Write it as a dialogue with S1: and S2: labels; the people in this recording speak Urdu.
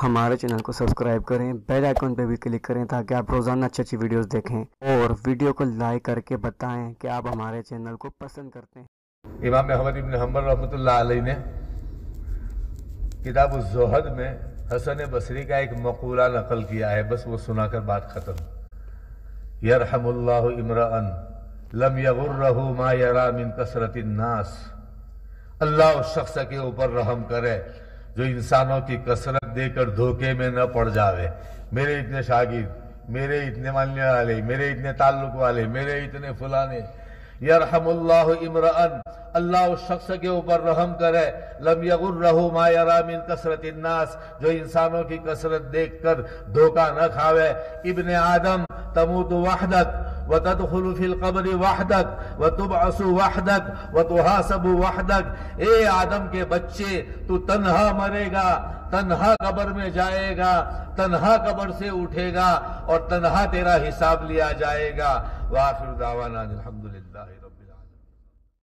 S1: ہمارے چینل کو سبسکرائب کریں، بیل آئیکن پہ بھی کلک کریں تاکہ آپ روزانہ اچھی اچھی ویڈیوز دیکھیں، اور ویڈیو کو لائک کر کے بتائیں کہ آپ ہمارے چینل کو پسند کرتے ہیں۔
S2: امام احمد بن حنبل رحمۃ اللہ علیہ نے کتاب الزہد میں حسن بصری کا ایک مقولہ نقل کیا ہے، بس وہ سنا کر بات ختم۔ یرحم اللہ امرأ لم یغرہ ما یرا من کثرت الناس، اللہ اس شخص کے اوپر رحم کرے جو انسانوں کی کثرت دے کر دھوکے میں نہ پڑ جاوے۔ میرے اتنے شاگرد، میرے اتنے ماننے والے، میرے اتنے تعلق والے، میرے اتنے فلانے۔ یرحم اللہ امرأ، اللہ اس شخص کے اوپر رحم کرے لم یغرہ ما یرا من کثرت الناس، جو انسانوں کی کثرت دیکھ کر دھوکہ نہ کھاوے۔ ابن آدم تموت وحدک وتدخل فی القبر وحدک وتبعث وحدک وتحاسب وحدک، اے آدم کے بچے تو تنہا مرے گا، تنہا قبر میں جائے گا، تنہا قبر سے اٹھے گا اور تنہا تیرا حساب لیا جائے گا۔ وآخر دعوانا الحمدللہ رب العالمین۔